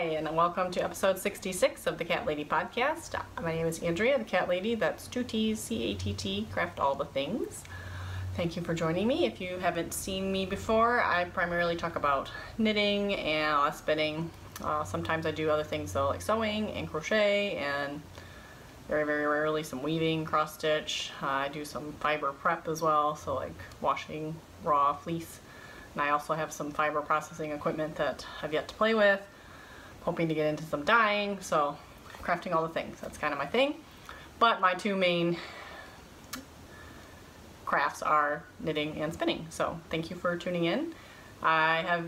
and welcome to episode 66 of the Cat Lady podcast. My name is Andrea, the Cat Lady. That's 2 T's, C-A-T-T, craft all the things. Thank you for joining me. If you haven't seen me before, I primarily talk about knitting and spinning. Sometimes I do other things though, like sewing and crochet, and very, very rarely some weaving, cross stitch. I do some fiber prep as well, so like washing raw fleece. And I also have some fiber processing equipment that I've yet to play with. Hoping to get into some dyeing, so crafting all the things. That's kind of my thing. But my two main crafts are knitting and spinning. So thank you for tuning in. I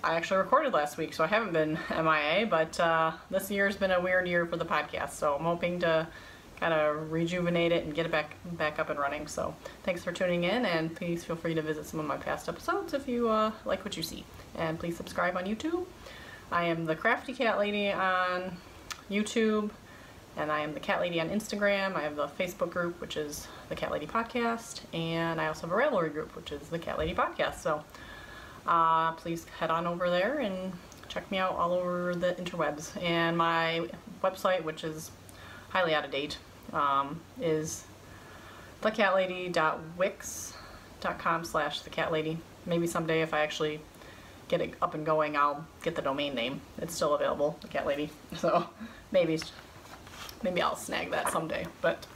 actually recorded last week, so I haven't been MIA, but this year's been a weird year for the podcast. So I'm hoping to kind of rejuvenate it and get it back up and running. So thanks for tuning in, and please feel free to visit some of my past episodes if you like what you see. And please subscribe on YouTube. I am the Crafty Cat Lady on YouTube, and I am the Cat Lady on Instagram. I have the Facebook group, which is the Cat Lady Podcast, and I also have a Ravelry group, which is the Cat Lady Podcast. So please head on over there and check me out all over the interwebs. And my website, which is highly out of date, is thecatlady.wix.com/thecatlady. Maybe someday, if I actually get it up and going, I'll get the domain name. It's still available, the Cat Lady. So maybe I'll snag that someday. But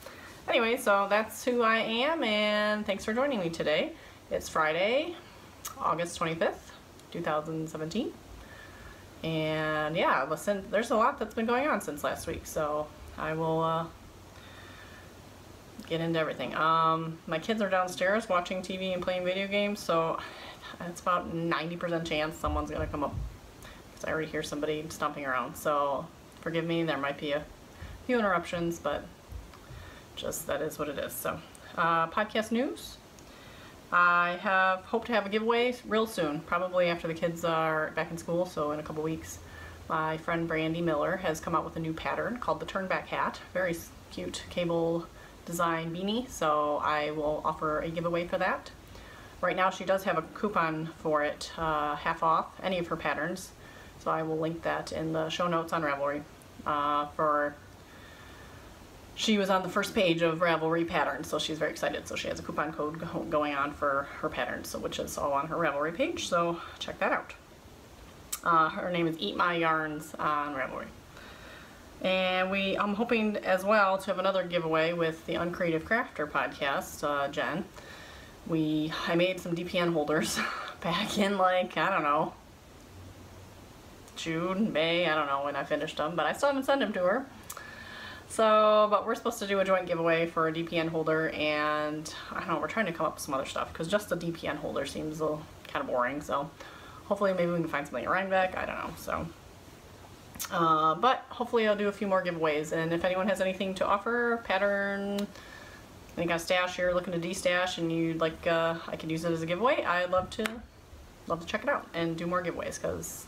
anyway, so that's who I am, and thanks for joining me today. It's Friday, August 25th, 2017. And yeah, listen, there's a lot that's been going on since last week, so I will get into everything. My kids are downstairs watching TV and playing video games, so it's about 90% chance someone's gonna come up, because I already hear somebody stomping around. So forgive me, there might be a few interruptions, but just that is what it is. So podcast news. I hope to have a giveaway real soon, probably after the kids are back in school, so in a couple weeks. My friend Brandy Miller has come out with a new pattern called the Turnback Hat. Very cute cable design beanie, so I will offer a giveaway for that. Right now she does have a coupon for it, half off any of her patterns, so I will link that in the show notes on Ravelry. She was on the first page of Ravelry patterns, so she's very excited. So she has a coupon code going on for her patterns, so which is all on her Ravelry page, so check that out. Her name is Eat My Yarns on Ravelry. And I'm hoping as well to have another giveaway with the Uncreative Crafter podcast, Jen. I made some DPN holders back in, like, I don't know, June, May, I don't know when I finished them, but I still haven't sent them to her. So, but we're supposed to do a joint giveaway for a DPN holder, and I don't know, we're trying to come up with some other stuff, because just the DPN holder seems a little kind of boring, so hopefully maybe we can find something at Rhinebeck, I don't know, so. But hopefully I'll do a few more giveaways, and if anyone has anything to offer, pattern, any kind of stash you're looking to de-stash and you'd like, I could use it as a giveaway, I'd love to check it out and do more giveaways, because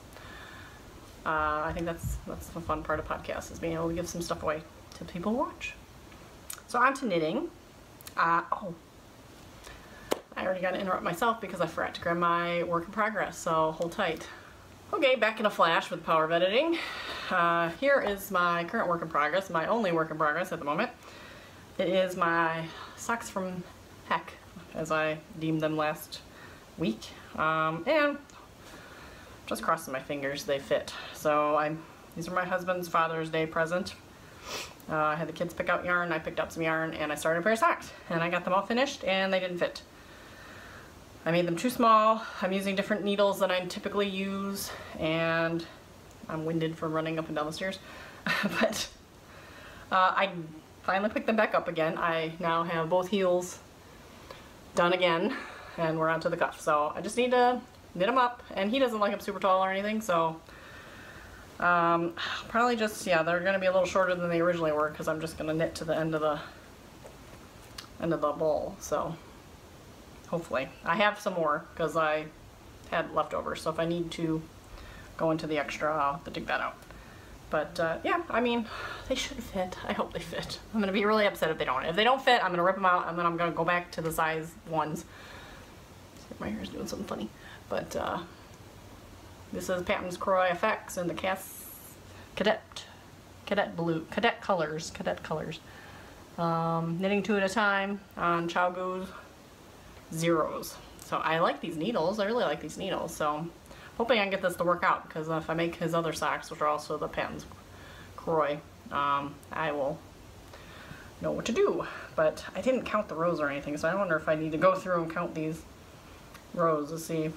I think that's the fun part of podcasts, is being able to give some stuff away to people who watch. So on to knitting. I already got to interrupt myself because I forgot to grab my work in progress, so hold tight. Okay, back in a flash with power of editing. Here is my current work in progress, my only work in progress at the moment. It is my socks from Heck, as I deemed them last week, and just crossing my fingers they fit. So these are my husband's Father's Day present. I had the kids pick out yarn, I picked up some yarn, and I started a pair of socks, and I got them all finished, and they didn't fit. I made them too small. I'm using different needles than I typically use, and I'm winded from running up and down the stairs. But I finally picked them back up again. I now have both heels done again, and we're onto the cuff. So I just need to knit them up, and he doesn't like them super tall or anything, so probably just, yeah, they're going to be a little shorter than they originally were, because I'm just going to knit to the end of the ball, so hopefully. I have some more, because I had leftovers, so if I need to go into the extra, I'll have to dig that out. But yeah, I mean, they should fit. I hope they fit. I'm going to be really upset if they don't. If they don't fit, I'm going to rip them out, and then I'm going to go back to the size ones. My hair's doing something funny. But this is Patton's Croy FX in the cast cadet blue, cadet colors. Knitting 2 at a time on CATT zeros. So I like these needles. I really like these needles. So hoping I can get this to work out, because if I make his other socks, which are also the Patton's Croy, I will know what to do. But I didn't count the rows or anything, so I wonder if I need to go through and count these rows to see.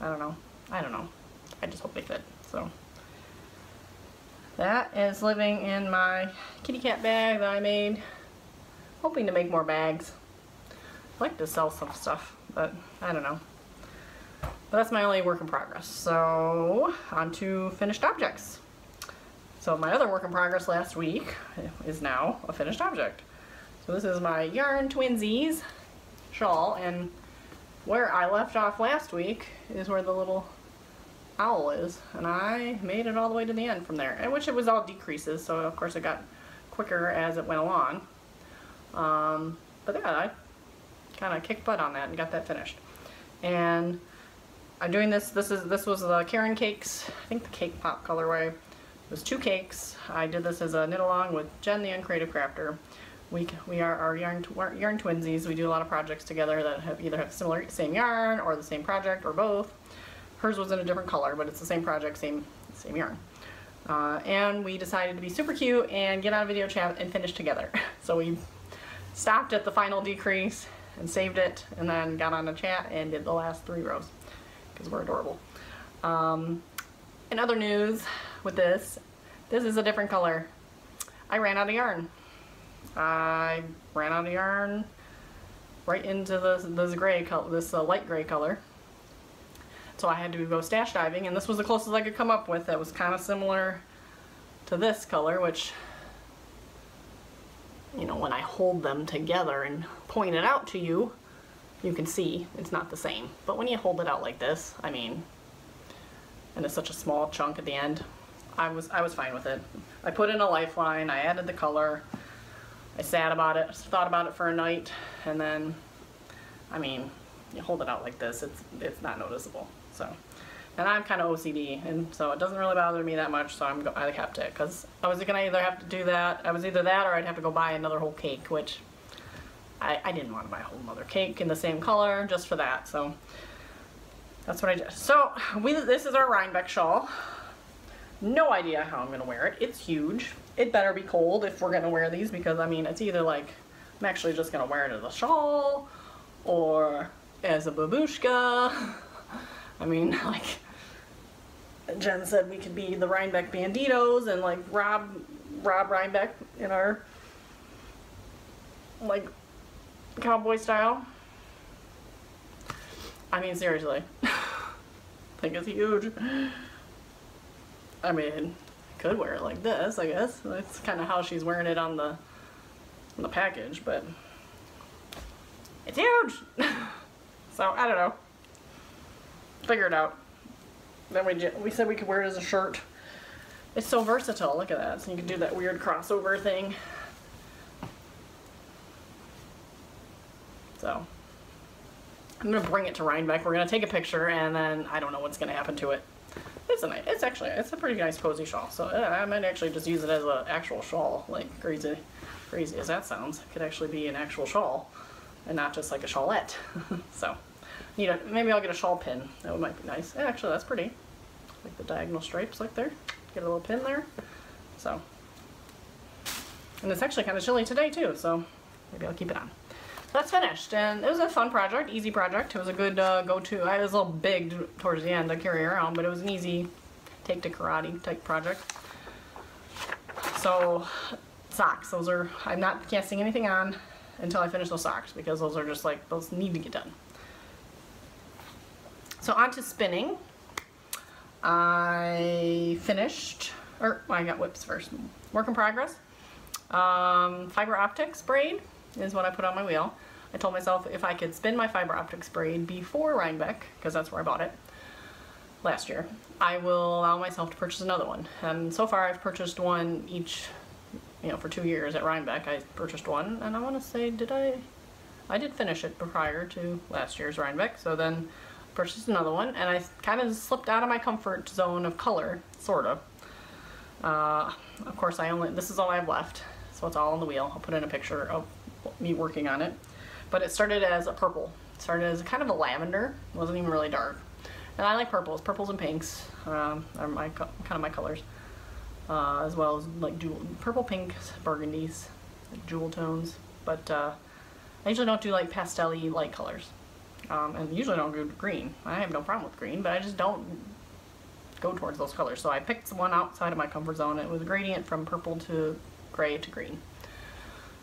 I don't know. I just hope they fit. So that is living in my kitty cat bag that I made. Hoping to make more bags. I'd like to sell some stuff, but I don't know. But that's my only work in progress. So on to finished objects. So my other work in progress last week is now a finished object. So this is my Yarn Twinsies shawl, and where I left off last week is where the little owl is, and I made it all the way to the end from there, and which it was all decreases, so of course it got quicker as it went along. But yeah, I kind of kicked butt on that and got that finished. And I'm doing this. This was the Karen Cakes, I think the Cake Pop colorway. It was 2 cakes. I did this as a knit along with Jen, the Uncreative Crafter. We are our yarn twinsies. We do a lot of projects together that either have same yarn or the same project or both. Hers was in a different color, but it's the same project, same yarn. And we decided to be super cute and get on a video chat and finish together. So we stopped at the final decrease and saved it, and then got on a chat and did the last 3 rows because we're adorable. In other news with this is a different color. I ran out of yarn. I ran out of yarn right into this gray color, this light gray color. So I had to go stash diving, and this was the closest I could come up with that was kind of similar to this color, which, you know, when I hold them together and point it out to you, you can see it's not the same. But when you hold it out like this, I mean, and it's such a small chunk at the end, I was fine with it. I put in a lifeline, I added the color, I sat about it, thought about it for a night, and then, I mean, you hold it out like this, it's not noticeable. So, and I'm kind of OCD, and so it doesn't really bother me that much, so I kept it, because I was gonna either have to do that, I was either that or I'd have to go buy another whole cake, which I didn't want to buy a whole other cake in the same color just for that, so that's what I did. So this is our Rhinebeck shawl. No idea how I'm gonna wear it. It's huge. It better be cold if we're gonna wear these, because I mean, it's either like I'm actually just gonna wear it as a shawl or as a babushka. I mean, like Jen said, we could be the Rhinebeck Banditos and like Rob Rhinebeck in our like cowboy style. I mean, seriously. I think it's huge. I mean, I could wear it like this, I guess. That's kind of how she's wearing it on the package, but it's huge. So I don't know. Figure it out. Then we said we could wear it as a shirt. It's so versatile. Look at that. So you can do that weird crossover thing. So I'm gonna bring it to Rhinebeck. We're gonna take a picture, and then I don't know what's gonna happen to it. It's a pretty nice cozy shawl. So I might actually just use it as an actual shawl. Like crazy as that sounds, it could actually be an actual shawl and not just like a shawlette. So maybe I'll get a shawl pin. That might be nice. And actually, that's pretty. Like the diagonal stripes, like there. Get a little pin there. So, and it's actually kind of chilly today too. So maybe I'll keep it on. That's finished, and it was a fun project, easy project. It was a good go-to. I was a little big towards the end to carry around, but it was an easy take to karate type project. So socks, those are, I'm not casting anything on until I finish those socks, because those are just like, those need to get done. So on to spinning. I finished, or I got whips first. Work in progress. Fiber optics braid is what I put on my wheel. I told myself if I could spin my fiber optics braid before Rhinebeck, because that's where I bought it last year, I will allow myself to purchase another one. And so far I've purchased one each, for 2 years at Rhinebeck. I purchased one, and I want to say, I did finish it prior to last year's Rhinebeck, so then purchased another one, and I kind of slipped out of my comfort zone of color, sort of. Of course, this is all I have left, so it's all on the wheel. I'll put in a picture of me working on it. But it started as a purple. It started as kind of a lavender. It wasn't even really dark. And I like purples. Purples and pinks are kind of my colors. As well as like purple, pinks, burgundies, like jewel tones. But I usually don't do like pastel-y light colors. And usually don't do green. I have no problem with green, but I just don't go towards those colors. So I picked one outside of my comfort zone. It was a gradient from purple to gray to green.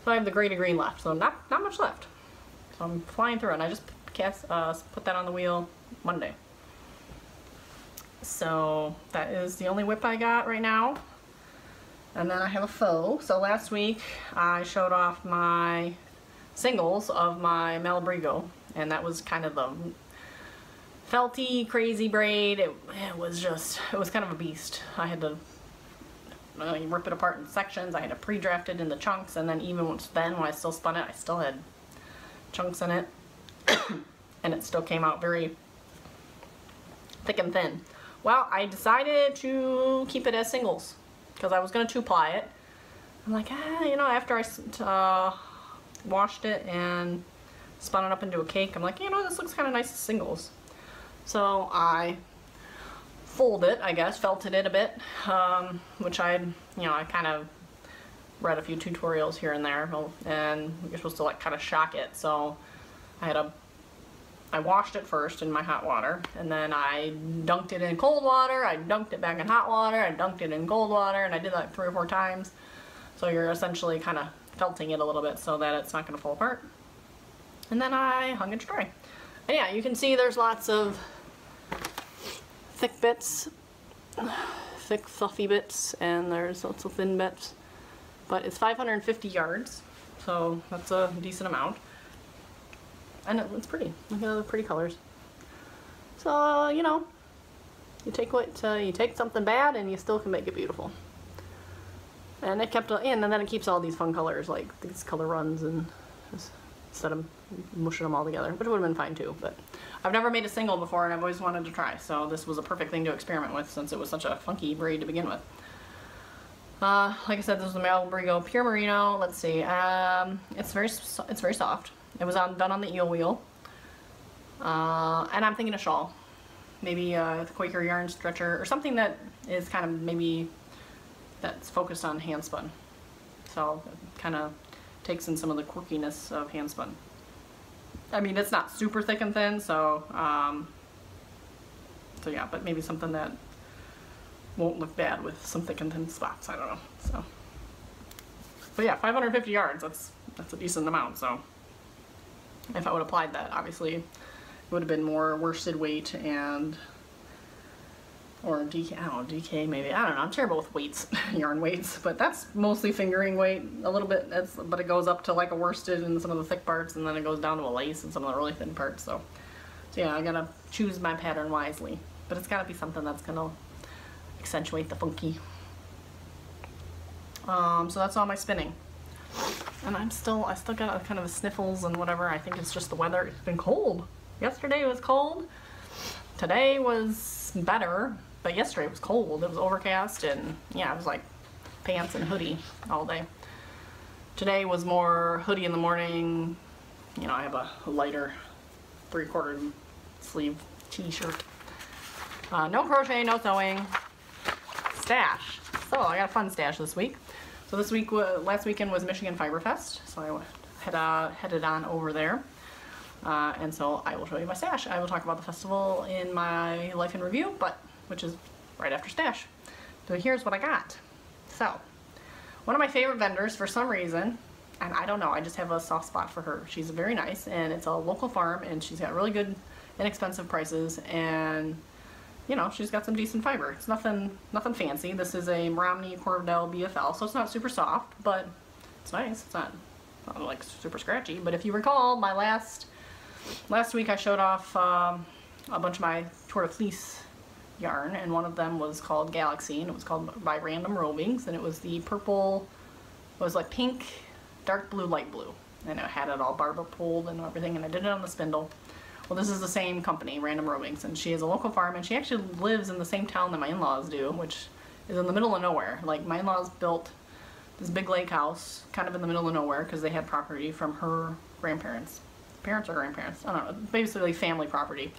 So I have the gray to green left, so not much left. So I'm flying through it, and I just put that on the wheel Monday. So that is the only whip I got right now. And then I have a faux. So last week I showed off my singles of my Malabrigo, and that was kind of the felty, crazy braid. It was kind of a beast. I had to rip it apart in sections. I had to pre-draft it into chunks, and then even when I still spun it, I still had chunks in it. And it still came out very thick and thin. Well, I decided to keep it as singles because I was going to 2-ply it. I'm like, after I washed it and spun it up into a cake, I'm like, this looks kind of nice as singles. So I folded it, I guess, felted it a bit, which I kind of read a few tutorials here and there, and you're supposed to like kind of shock it. So I washed it first in my hot water, and then I dunked it in cold water, I dunked it back in hot water, I dunked it in cold water, and I did that 3 or 4 times. So you're essentially kind of felting it a little bit so that it's not going to fall apart. And then I hung it to dry. And yeah, you can see there's lots of thick bits, thick fluffy bits, and there's lots of thin bits. But it's 550 yards, so that's a decent amount. And it's pretty. Look at all the pretty colors. So, you take something bad and you still can make it beautiful. And it kept, and then it keeps all these fun colors, like these color runs, and instead of mushing them all together, which would have been fine too. But I've never made a single before, and I've always wanted to try, so this was a perfect thing to experiment with since it was such a funky braid to begin with. Like I said, this is the Malabrigo Pure Merino. Let's see, it's very soft. It was done on the eel wheel, and I'm thinking a shawl, maybe a Quaker yarn stretcher or something that is kind of maybe that's focused on hand spun. So it kind of takes in some of the quirkiness of hand spun. I mean, it's not super thick and thin, so yeah, but maybe something that won't look bad with some thick and thin spots. I don't know. So, but yeah, 550 yards. That's a decent amount. So if I would have applied that, obviously it would have been more worsted weight or DK, I don't know, DK maybe, I don't know, I'm terrible with weights, yarn weights, but that's mostly fingering weight, a little bit, but it goes up to like a worsted in some of the thick parts, and then it goes down to a lace in some of the really thin parts, so yeah, I gotta choose my pattern wisely, but it's gotta be something that's gonna accentuate the funky. So that's all my spinning. And I still got kind of the sniffles and whatever. I think it's just the weather. It's been cold. Yesterday was cold. Today was better, but yesterday was cold. It was overcast, and yeah, it was like pants and hoodie all day. Today was more hoodie in the morning. I have a lighter 3/4 sleeve t-shirt. No crochet, no sewing. Stash. So I got a fun stash this week. So this week, last weekend was Michigan Fiber Fest, so I headed on over there, and so I will show you my stash. I will talk about the festival in my Life in Review, which is right after stash. So here's what I got. So, one of my favorite vendors for some reason, and I don't know, I just have a soft spot for her. She's very nice, and it's a local farm, and she's got really good, inexpensive prices, and she's got some decent fiber. It's nothing fancy. This is a Romney Cordell BFL, so it's not super soft, but it's nice. It's not like super scratchy. But if you recall, my last week I showed off a bunch of my Tour de Fleece yarn, and one of them was called Galaxy, and it was called by Random Rovings, and it was the purple, it was like pink, dark blue, light blue, and it had it all barber pulled and everything, and I did it on the spindle. Well, this is the same company, Random Rovings, and she is a local farm, and she actually lives in the same town that my in-laws do, which is in the middle of nowhere. Like, my in-laws built this big lake house kind of in the middle of nowhere because they had property from her grandparents. Parents or grandparents? I don't know. Basically family property.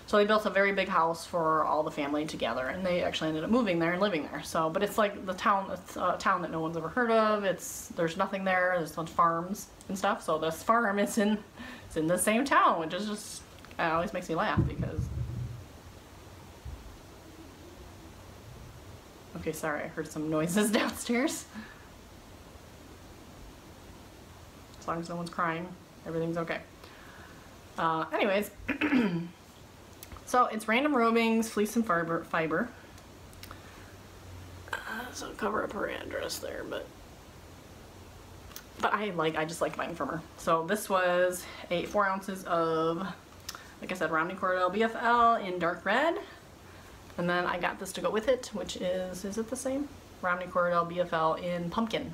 So they built a very big house for all the family together, and they actually ended up moving there and living there. So, but it's like the town, it's a town that no one's ever heard of. There's nothing there. There's a bunch of farms and stuff. So this farm is in the same town, which is just, it always makes me laugh because. Okay, sorry, I heard some noises downstairs. As long as no one's crying, everything's okay. Anyways. So it's random rovings, fleece and fiber. So cover up her address there, but I just like buying from her. So this was 4 ounces of, like I said, Romney Cordell BFL in dark red, and then I got this to go with it, which is it the same? Romney Cordell BFL in pumpkin.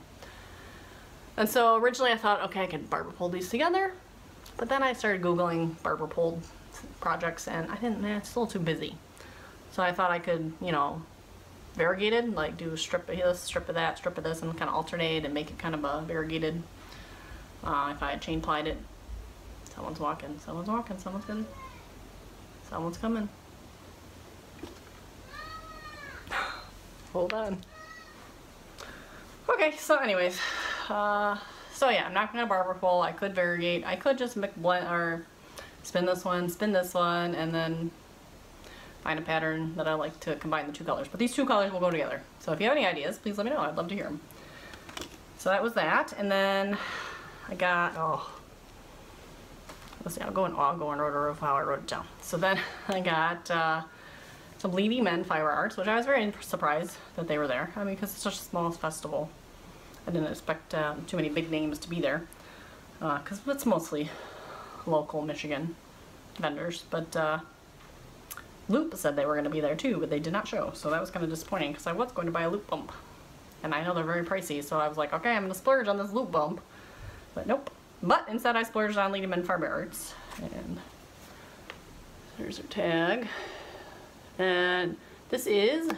And so originally I thought, okay, I could barber pull these together, but then I started Googling barber pulled projects, and I didn't, it's still too busy. So I thought I could, you know, variegated, like do a strip of this, strip of that, strip of this, and kind of alternate and make it kind of a variegated. If I had chain plied it. Someone's walking, someone's walking, someone's coming. Hold on. Okay, so anyways, so yeah, I'm not gonna barber pull. I could variegate. I could just blend or spin this one, and then find a pattern that I like to combine the 2 colors. But these 2 colors will go together. So if you have any ideas, please let me know. I'd love to hear them. So that was that. And then I got, let's see, I'll go in order of how I wrote it down. So then I got some Levy Men Fiber Arts, which I was very surprised that they were there. I mean, because it's such a small festival. I didn't expect too many big names to be there. Because it's mostly local Michigan vendors, but Loop said they were going to be there too, but they did not show, so that was kind of disappointing because I was going to buy a Loop bump, and I know they're very pricey, so I was like, okay, I'm going to splurge on this Loop bump, but nope. But instead I splurged on Lady Men Fiber Arts, and there's her tag, and this is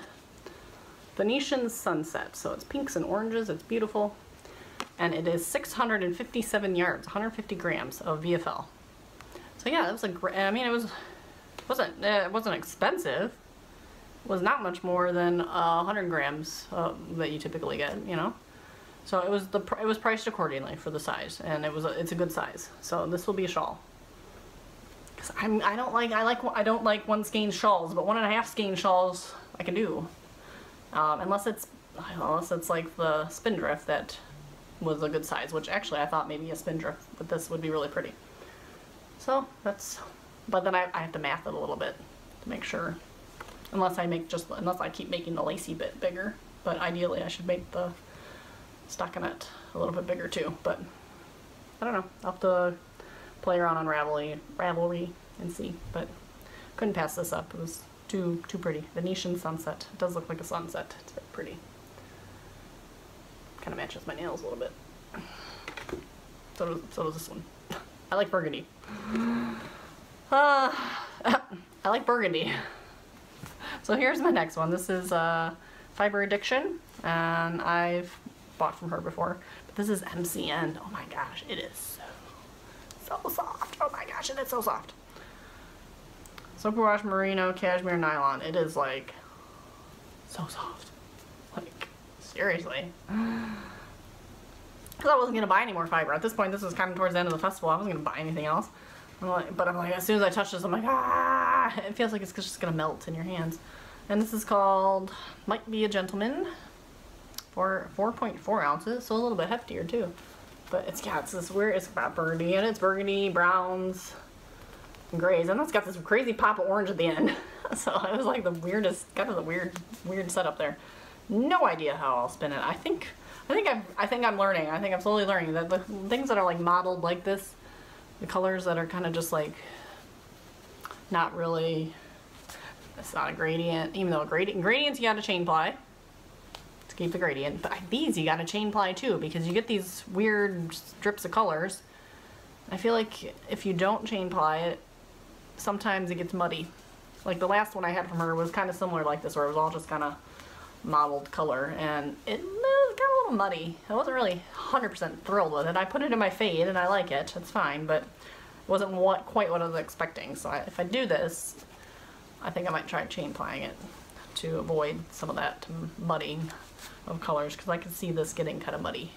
Venetian Sunset, so it's pinks and oranges, it's beautiful, and it is 657 yards, 150 grams of VFL. So yeah, it was I mean, it wasn't expensive. It was not much more than 100 grams that you typically get, you know. So it was priced accordingly for the size, and it's a good size. So this will be a shawl. Cause I don't like 1 skein shawls, but 1.5 skein shawls I can do, unless it's like the Spindrift that was a good size, which actually I thought maybe a Spindrift, but this would be really pretty. So that's, but then I have to math it a little bit to make sure, unless I keep making the lacy bit bigger, but ideally I should make the stockinette a little bit bigger too, but I don't know, I'll have to play around on Ravelry and see, but couldn't pass this up. It was too pretty. Venetian Sunset. It does look like a sunset. It's very pretty. Kind of matches my nails a little bit. So does this one. I like burgundy. I like burgundy. So here's my next one. This is Fiber Addiction, and I've bought from her before. But this is MCN. Oh my gosh, it is so soft. Oh my gosh, it is so soft. Superwash Merino Cashmere Nylon. It is like so soft. Like seriously. Because I wasn't going to buy any more fiber. At this point, this was kind of towards the end of the festival. I wasn't going to buy anything else. I'm like, as soon as I touch this, I'm like, ah! It feels like it's just going to melt in your hands. And this is called Might Be a Gentleman for 4.4 ounces, so a little bit heftier too. But it's this weird, it's got burgundy, and it's burgundy, browns, and grays, and it's got this crazy pop of orange at the end. So it was like the weirdest, kind of the weird setup there. No idea how I'll spin it. I think I'm learning. I think I'm slowly learning that the things that are like modeled like this, the colors that are kind of just like not really, it's not a gradient, even though gradients you gotta chain ply to keep the gradient, but these you gotta chain ply too, because you get these weird strips of colors. I feel like if you don't chain ply it, sometimes it gets muddy. Like the last one I had from her was kind of similar like this, where it was all just kind of mottled color, and it got a little muddy. I wasn't really 100% thrilled with it. I put it in my fade and I like it, it's fine, but it wasn't quite what I was expecting. So if I do this, I think I might try chain plying it to avoid some of that mudding of colors, because I can see this getting kind of muddy.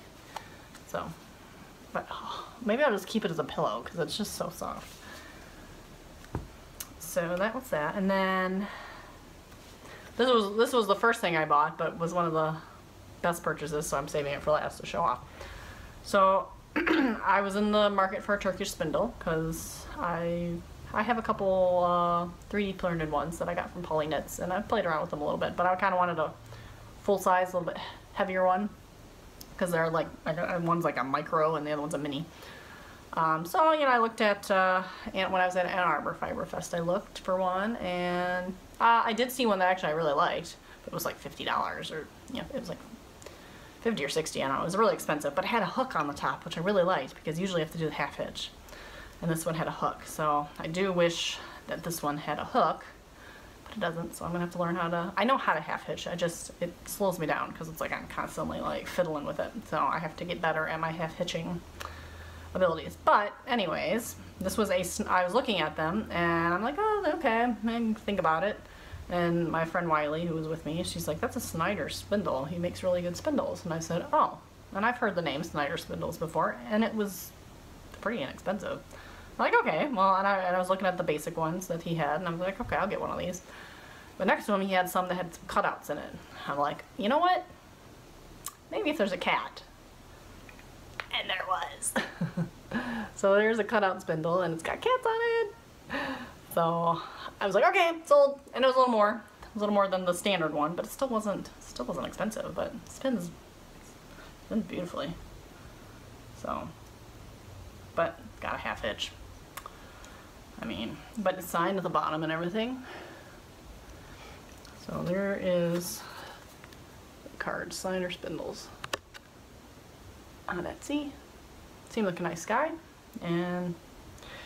So, but maybe I'll just keep it as a pillow because it's just so soft. So that was that, and then this was the first thing I bought, but was one of the best purchases, so I'm saving it for last to show off. So I was in the market for a Turkish spindle because I have a couple 3D printed ones that I got from Polly Knits, and I've played around with them a little bit, but I kind of wanted a full size, a little bit heavier one, because they're like, one's like a micro and the other one's a mini. So, you know, I looked at, when I was at Ann Arbor Fiber Fest, I looked for one, and I did see one that actually I really liked. It was like $50, or, you know, it was like 50 or 60, I don't know. It was really expensive, but it had a hook on the top, which I really liked, because usually you have to do the half hitch. And this one had a hook, so I do wish that this one had a hook, but it doesn't, so I'm gonna have to learn how to, I know how to half hitch, it slows me down, because it's like I'm constantly like fiddling with it, so I have to get better at my half hitching abilities. But anyways, I was looking at them and I'm like, oh, okay, I think about it. And my friend Wiley, who was with me, she's like, that's a Snyder spindle, he makes really good spindles. And I said, oh, and I've heard the name Snyder spindles before, and it was pretty inexpensive. I'm like, okay, well, and I was looking at the basic ones that he had, and I'm like, okay, I'll get one of these. But next to him he had some that had some cutouts in it. I'm like, you know what, maybe if there's a cat. And there was. So there's a cutout spindle, and it's got cats on it. So I was like, okay, sold. And it was a little more. It was a little more than the standard one, but it still wasn't expensive, but it spins beautifully. So, but got a half hitch. I mean, but it's signed at the bottom and everything. So there is the card, Snyder spindles, on Etsy. Seemed like a nice guy, and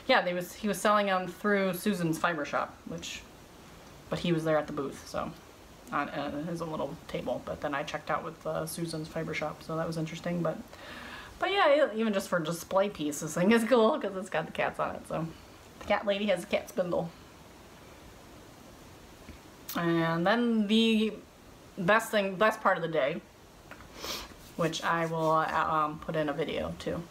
yeah, he was selling them through Susan's Fiber Shop, but he was there at the booth, so on his own little table. But then I checked out with Susan's Fiber Shop, so that was interesting. But yeah, even just for display piece, this thing is cool because it's got the cats on it. So the cat lady has a cat spindle. And then the best part of the day, which I will put in a video too,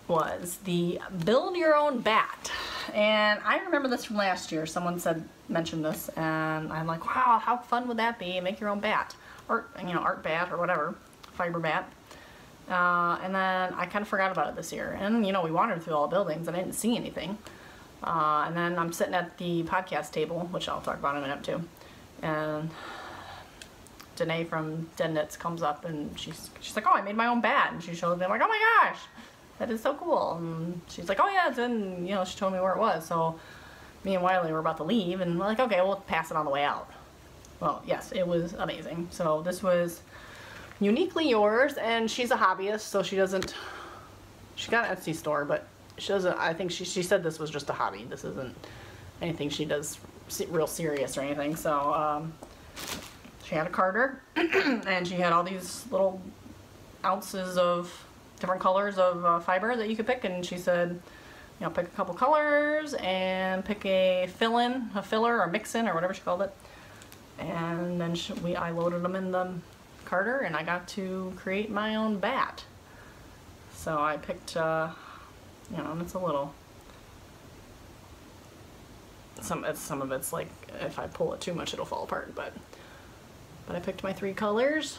was the build your own bat. And I remember this from last year. Someone mentioned this, and I'm like, wow, how fun would that be? Make your own bat, or art bat or whatever, fiber bat. And then I kind of forgot about it this year. And we wandered through all the buildings, and I didn't see anything. And then I'm sitting at the podcast table, which I'll talk about in a minute too, and Danae from Dead Knits comes up, and she's like, oh, I made my own bat, and she shows me. I'm like, oh my gosh, that is so cool. And she's like, oh yeah, it's in, she told me where it was. So me and Wiley were about to leave, and we're like, okay, we'll pass it on the way out. Well, yes, it was amazing. So this was uniquely yours, and she's a hobbyist, so she got an Etsy store, but she doesn't, I think she said this was just a hobby. This isn't anything she does real serious or anything. So she had a carder, and she had all these little ounces of different colors of fiber that you could pick, and she said, pick a couple colors and pick a filler or mix-in or whatever she called it. And then I loaded them in the carder, and I got to create my own bat. So I picked, and it's a little, some of it's like, if I pull it too much it'll fall apart, but I picked my 3 colors,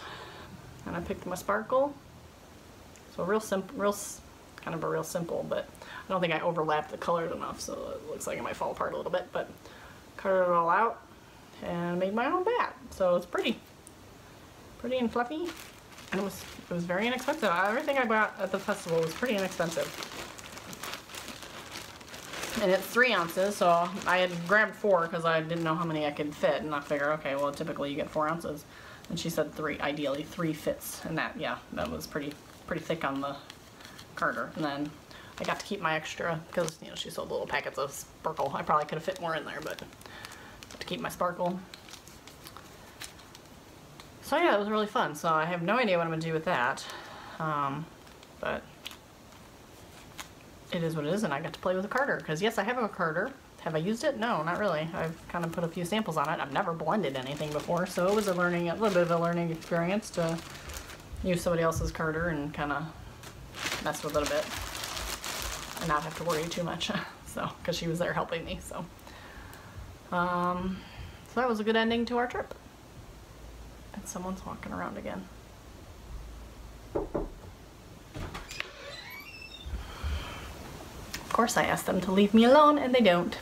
and I picked my sparkle. So kind of a real simple, but I don't think I overlapped the colors enough, so it looks like it might fall apart a little bit, but colored it all out and made my own bat. So it's pretty and fluffy, and it was very inexpensive. Everything I bought at the festival was pretty inexpensive. And it's 3 ounces, so I had grabbed 4 because I didn't know how many I could fit, and I figured, okay, well, typically you get 4 ounces. And she said 3, ideally 3 fits, and that was pretty thick on the carder. And then I got to keep my extra, because, she sold little packets of sparkle. I probably could have fit more in there, but to keep my sparkle. So yeah, it was really fun. So I have no idea what I'm gonna do with that, but it is what it is, and I got to play with a carder. Because yes, I have a carder. Have I used it? No, not really. I've kind of put a few samples on it. I've never blended anything before, so it was a little bit of a learning experience to use somebody else's carder and kind of mess with it a bit and not have to worry too much. So, because she was there helping me. So that was a good ending to our trip. And someone's walking around again. Of course I asked them to leave me alone, and they don't.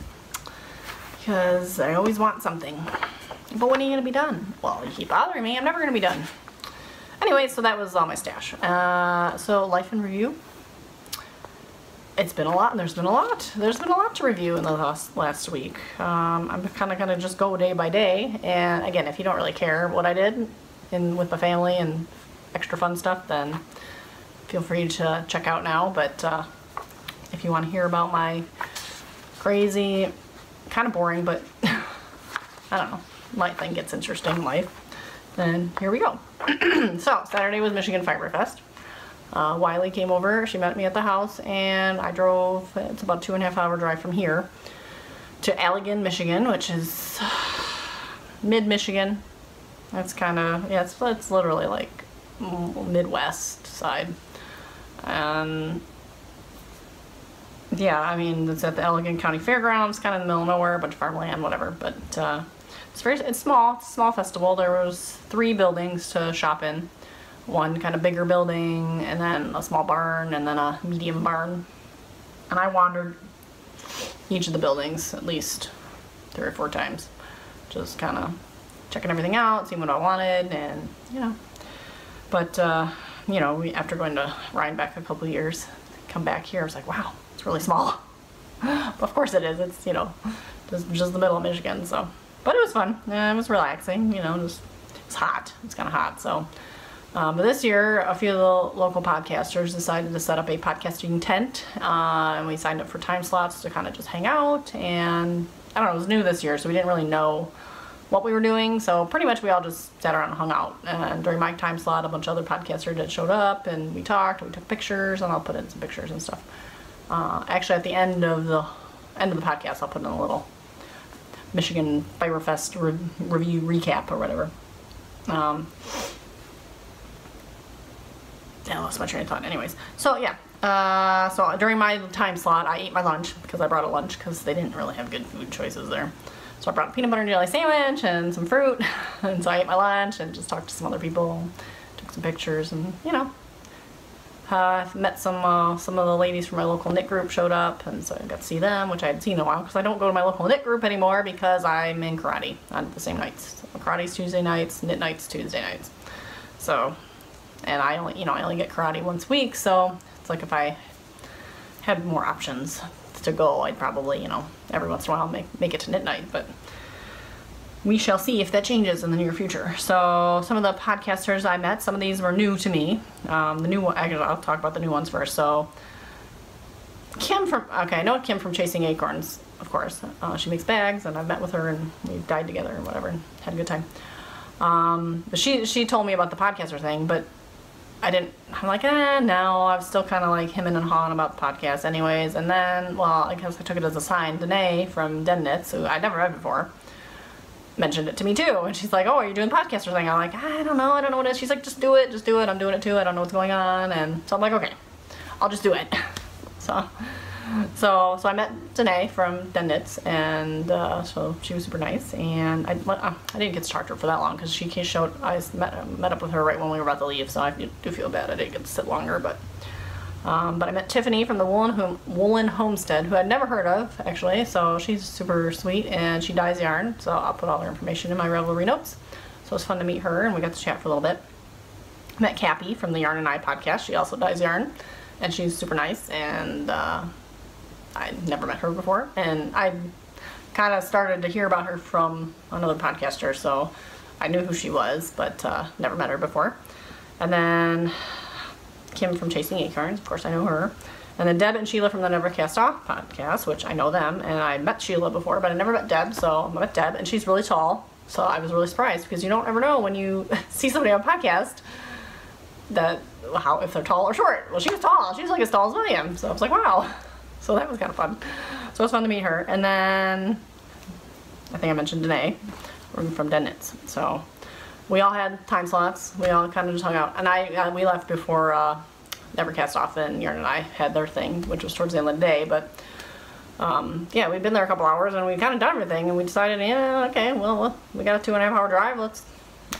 Because I always want something. But when are you going to be done? Well, you keep bothering me, I'm never going to be done. Anyway, so that was all my stash. So life in review. It's been a lot, and there's been a lot. There's been a lot to review in the last week. I'm kind of going to just go day by day. And again, if you don't really care what I did with my family and extra fun stuff, then feel free to check out now. But if you want to hear about my crazy, kind of boring, but I don't know, my thing gets interesting life, then here we go. So Saturday was Michigan Fiber Fest. Wiley came over, she met me at the house, and I drove, it's about a 2.5 hour drive from here to Allegan, Michigan, which is mid-Michigan. That's kind of, yeah, it's literally like Midwest side. And yeah, I mean, it's at the Allegan County Fairgrounds, kind of in the middle of nowhere, a bunch of farmland, whatever. But it's small. It's a small festival. There was 3 buildings to shop in. One kind of bigger building, and then a small barn, and then a medium barn. And I wandered each of the buildings at least 3 or 4 times, just kind of checking everything out, seeing what I wanted, and you know. But you know, after going to Rhinebeck a couple of years, come back here, I was like, wow, it's really small. But of course it is. It's, you know, just the middle of Michigan. So, but it was fun. It was relaxing. You know, it's hot. It's kind of hot. So. But this year, a few of the local podcasters decided to set up a podcasting tent, and we signed up for time slots to kind of just hang out, and I don't know, it was new this year, so we didn't really know what we were doing, so pretty much we all just sat around and hung out, and during my time slot, a bunch of other podcasters that showed up, and we talked, we took pictures, and I'll put in some pictures and stuff. Actually, at the end of the podcast, I'll put in a little Michigan Fiberfest review recap or whatever. I lost my train of thought. Anyways, so yeah, so during my time slot, I ate my lunch because I brought a lunch because they didn't really have good food choices there. So I brought a peanut butter and jelly sandwich and some fruit, and so I ate my lunch and just talked to some other people, took some pictures, and you know, met some of the ladies from my local knit group showed up, and so I got to see them, which I hadn't seen in a while because I don't go to my local knit group anymore because I'm in karate on the same nights. So karate's Tuesday nights, knit nights Tuesday nights. So. And I only get karate once a week, so it's like if I had more options to go, I'd probably, you know, every once in a while make it to knit night, but we shall see if that changes in the near future. So some of the podcasters I met, some of these were new to me. The new one, I'll talk about the new ones first. So I know Kim from Chasing Acorns, of course. She makes bags, and I've met with her, and we died together and whatever, and had a good time. But she told me about the podcaster thing, but I'm like, no, I was still kind of like hemming and hawing about the podcast anyways. And then, well, I guess I took it as a sign. Danae from Den Knits, who I'd never read before, mentioned it to me too. And she's like, oh, are you doing the podcaster thing? I'm like, I don't know what it is. She's like, just do it. I'm doing it too. I don't know what's going on. And so I'm like, okay, I'll just do it. So I met Danae from Den Knits, and so she was super nice, and I didn't get to talk to her for that long because I met up with her right when we were about to leave, so I do feel bad I didn't get to sit longer, but I met Tiffany from the Woolen Homestead, who I'd never heard of, actually, so she's super sweet, and she dyes yarn, so I'll put all her information in my Ravelry notes. So it was fun to meet her, and we got to chat for a little bit. Met Cappy from the Yarn and I podcast. She also dyes yarn, and she's super nice, and I'd never met her before, and I kind of started to hear about her from another podcaster, so I knew who she was, but never met her before. And then Kim from Chasing Acorns, of course I know her. And then Deb and Sheila from the Never Cast Off podcast, which I know them, and I met Sheila before, but I never met Deb, so I met Deb, and she's really tall, So I was really surprised because you don't ever know when you see somebody on a podcast that if they're tall or short. Well, she was tall. She was like as tall as I am. So I was like, wow. So that was kind of fun. So it was fun to meet her. And then I think I mentioned Danae from Dennett's. So we all had time slots. We all kind of just hung out. And we left before Nevercast Off and Yarn and I had their thing, which was towards the end of the day. But yeah, we'd been there a couple hours and we kind of done everything. And we decided, yeah, okay, well, we got a 2.5 hour drive.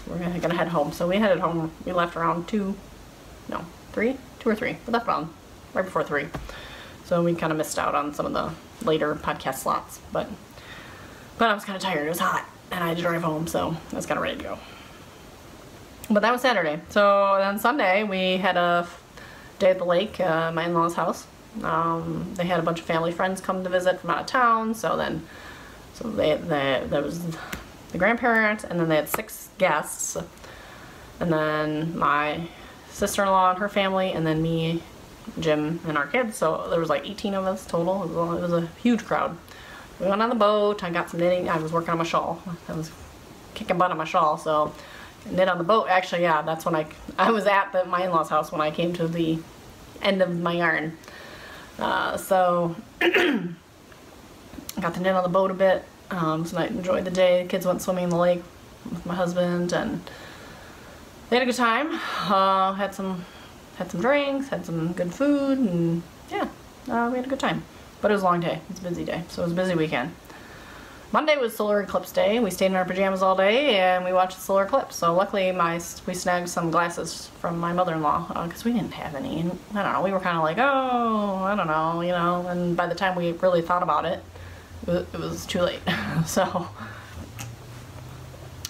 We're gonna head home. So we headed home. We left around 2 or 3. We left around right before 3. So we kind of missed out on some of the later podcast slots. But I was kind of tired. It was hot. And I had to drive home, so I was kind of ready to go. But that was Saturday. So then Sunday, we had a day at the lake, my in-laws' house. They had a bunch of family friends come to visit from out of town. So there was the grandparents, and then they had 6 guests. And then my sister-in-law and her family, and then me, Jim, and our kids. So there was like 18 of us total. It was a huge crowd. We went on the boat. I got some knitting. I was working on my shawl. I was kicking butt on my shawl, so I knit on the boat. Actually, yeah, that's when I was at my in-laws' house when I came to the end of my yarn. So I got to knit on the boat a bit. So I enjoyed the day. The kids went swimming in the lake with my husband, and they had a good time. Had some drinks, had some good food, and yeah, we had a good time. But it was a long day. It was a busy day, so it was a busy weekend. Monday was solar eclipse day. We stayed in our pajamas all day and we watched the solar eclipse. So luckily we snagged some glasses from my mother-in-law because we didn't have any. And I don't know, we were kind of like, oh, I don't know, you know. And by the time we really thought about it, it was too late. So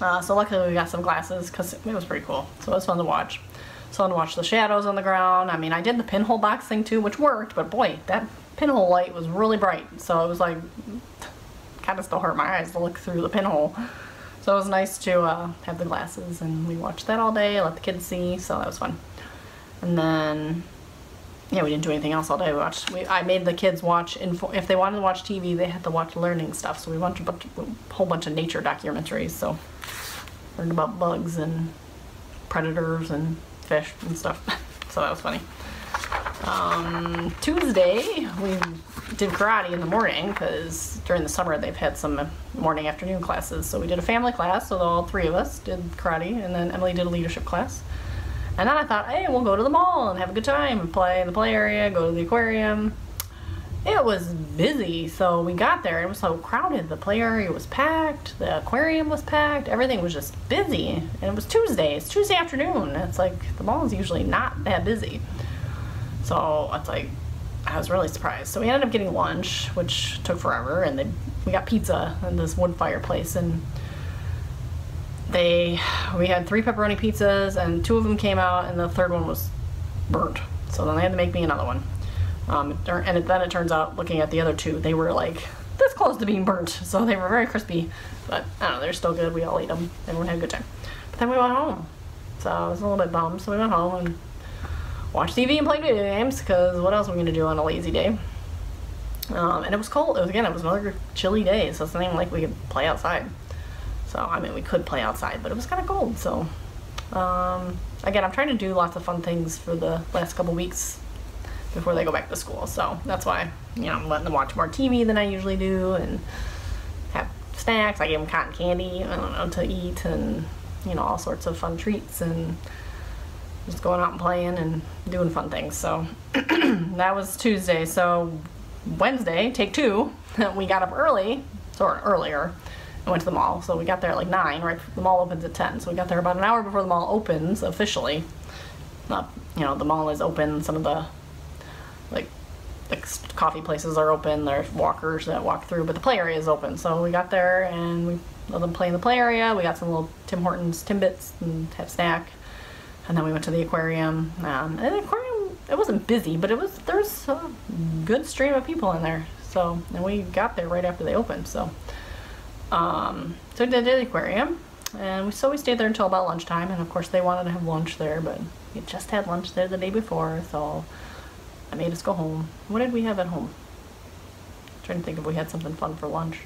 luckily we got some glasses because it was pretty cool. So it was fun to watch. It's fun to watch the shadows on the ground. I mean, I did the pinhole box thing too, which worked, but boy, that pinhole light was really bright. So it was like, kind of still hurt my eyes to look through the pinhole. So it was nice to have the glasses, and we watched that all day, let the kids see, so that was fun. And then, yeah, we didn't do anything else all day. I made the kids watch, if they wanted to watch TV, they had to watch learning stuff. So we watched a whole bunch of nature documentaries, so learned about bugs and predators and fish and stuff. So that was funny. Tuesday, we did karate in the morning because during the summer they've had some morning afternoon classes. So we did a family class, so all 3 of us did karate, and then Emily did a leadership class. And then I thought, hey, we'll go to the mall and have a good time and play in the play area, go to the aquarium. It was busy, so we got there. It was so crowded. The play area was packed, the aquarium was packed, everything was just busy. And it was Tuesday. It's Tuesday afternoon. It's like the mall is usually not that busy. So it's like, I was really surprised. So we ended up getting lunch, which took forever, and we got pizza in this wood fireplace, and we had 3 pepperoni pizzas, and 2 of them came out, and the 3rd one was burnt. So then they had to make me another one. Then it turns out, looking at the other 2, they were like this close to being burnt. So they were very crispy, but I don't know, they're still good. We all ate them. Everyone had a good time. But then we went home. So I was a little bit bummed. So we went home and watched TV and played video games, because what else are we going to do on a lazy day? And it was cold. It was another chilly day, so it's not even like we could play outside. So, I mean, we could play outside, but it was kind of cold. So, again, I'm trying to do lots of fun things for the last couple weeks before they go back to school. So that's why, you know, I'm letting them watch more TV than I usually do and have snacks. I gave them cotton candy, I don't know, to eat, and, you know, all sorts of fun treats, and just going out and playing and doing fun things. So that was Tuesday. So Wednesday, take 2, we got up early, or earlier, and went to the mall. So we got there at like 9, right? The mall opens at 10. So we got there about an hour before the mall opens officially. Not, you know, the mall is open. Some of the like coffee places are open. There's walkers that walk through, but the play area is open. So we got there and we let them play in the play area. We got some little Tim Hortons Timbits and had a snack. And then we went to the aquarium. And the aquarium, it wasn't busy, but there was a good stream of people in there. So, and we got there right after they opened. So, so we did the aquarium, and we stayed there until about lunchtime. And of course, they wanted to have lunch there, but we just had lunch there the day before, so I made us go home. What did we have at home? I'm trying to think if we had something fun for lunch.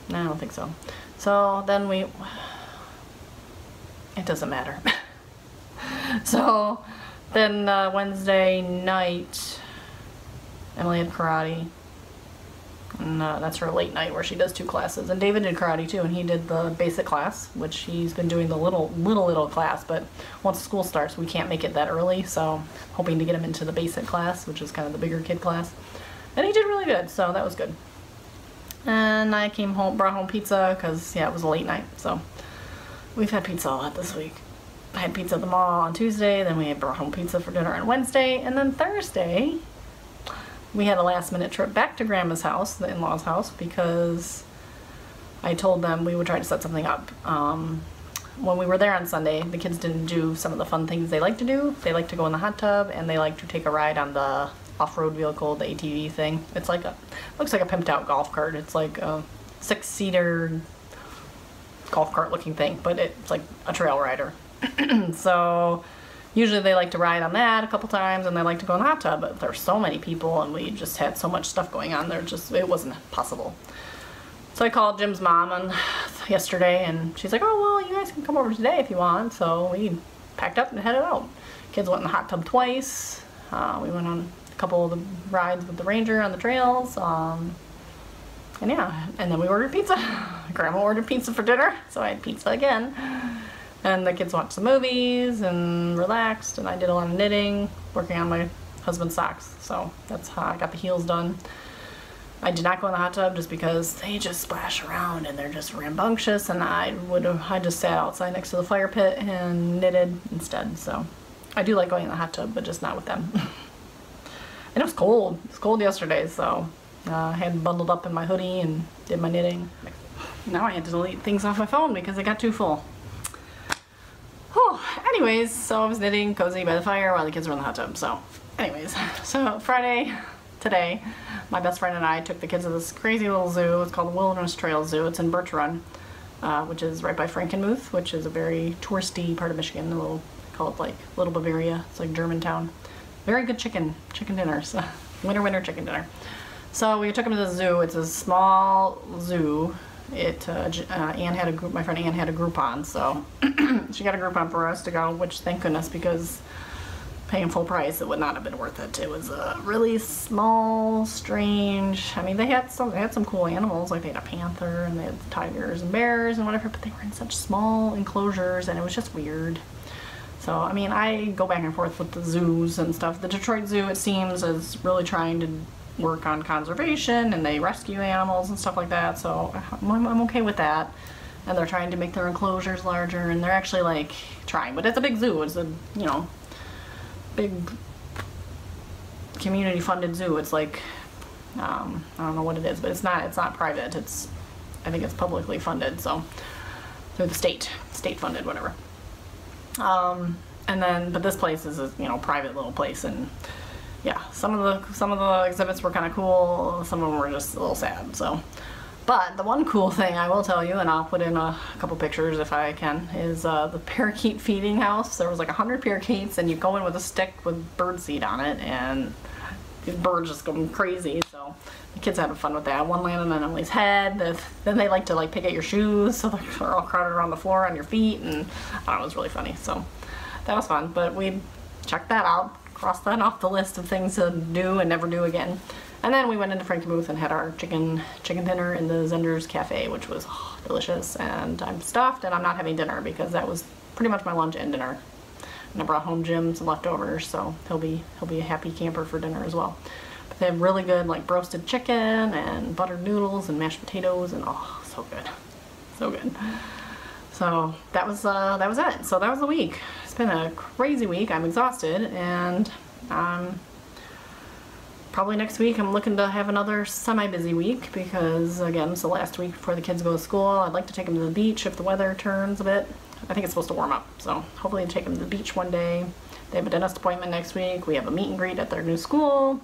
No, I don't think so. So then it doesn't matter. So then Wednesday night, Emily had karate. And that's her late night where she does 2 classes. And David did karate too, and he did the basic class, which he's been doing the little class, but once school starts we can't make it that early, so hoping to get him into the basic class, which is kind of the bigger kid class. And he did really good, so that was good. And I came home, brought home pizza, because yeah, it was a late night, so we've had pizza a lot this week. I had pizza at the mall on Tuesday, then we had brought home pizza for dinner on Wednesday, and then Thursday we had a last-minute trip back to Grandma's house, the in-laws' house, because I told them we would try to set something up. When we were there on Sunday, the kids didn't do some of the fun things they like to do. They like to go in the hot tub, and they like to take a ride on the off-road vehicle, the ATV thing. It's like looks like a pimped-out golf cart. It's like a 6-seater golf cart-looking thing, but it's like a trail rider. So usually they like to ride on that a couple times, and they like to go in the hot tub, but there's so many people and we just had so much stuff going on there, it wasn't possible. So I called Jim's mom yesterday, and she's like, oh, well, you guys can come over today if you want. So we packed up and headed out. Kids went in the hot tub twice. We went on a couple of the rides with the ranger on the trails. And yeah, and then we ordered pizza. Grandma ordered pizza for dinner, so I had pizza again. And the kids watched some movies and relaxed, and I did a lot of knitting, working on my husband's socks. So that's how I got the heels done. I did not go in the hot tub just because they just splash around and they're just rambunctious, and I just sat outside next to the fire pit and knitted instead. So I do like going in the hot tub, but just not with them. And it was cold. It was cold yesterday, so I had bundled up in my hoodie and did my knitting. Now I had to delete things off my phone because it got too full. Whew. Anyways, so I was knitting cozy by the fire while the kids were in the hot tub. So anyways, so Friday, today, my best friend and I took the kids to this crazy little zoo. It's called the Wilderness Trail Zoo. It's in Birch Run, which is right by Frankenmuth, which is a very touristy part of Michigan. Call it like Little Bavaria. It's like Germantown. Very good chicken dinners. Winter chicken dinner. So we took them to the zoo. It's a small zoo. My friend Ann had a Groupon, so she got a Groupon for us to go, which thank goodness, because paying full price, it would not have been worth it. It was really small, strange. I mean, they had some cool animals, like they had a panther and they had tigers and bears and whatever, but they were in such small enclosures and it was just weird. So, I mean, I go back and forth with the zoos and stuff. The Detroit Zoo, it seems, is really trying to work on conservation, and they rescue animals and stuff like that, so I'm okay with that. And they're trying to make their enclosures larger, and they're actually like trying, but it's a big zoo. It's a, you know, big community funded zoo. It's like I don't know what it is, but it's not private. I think it's publicly funded, so through the state funded, whatever. But this place is a, you know, private little place, and yeah, some of the exhibits were kind of cool, some of them were just a little sad. So, but the one cool thing I will tell you, and I'll put in a couple pictures if I can, is the parakeet feeding house. There was like 100 parakeets, and you go in with a stick with birdseed on it, and these birds just going crazy. So the kids having fun with that. One landed on Emily's head. Then they like to like pick at your shoes, so they're all crowded around the floor on your feet, and I don't know, it was really funny. So that was fun. But we checked that out. Cross that off the list of things to do and never do again. And then we went into Frankenmuth and had our chicken dinner in the Zender's Cafe, which was delicious. And I'm stuffed, and I'm not having dinner because that was pretty much my lunch and dinner. And I brought home Jim some leftovers, so he'll be a happy camper for dinner as well. But they have really good like roasted chicken and buttered noodles and mashed potatoes, and oh, so good, so good. So that was it. So that was the week. It's been a crazy week. I'm exhausted, and probably next week I'm looking to have another semi-busy week because, again, it's the last week before the kids go to school. I'd like to take them to the beach if the weather turns a bit. I think it's supposed to warm up, so hopefully take them to the beach one day. They have a dentist appointment next week. We have a meet and greet at their new school.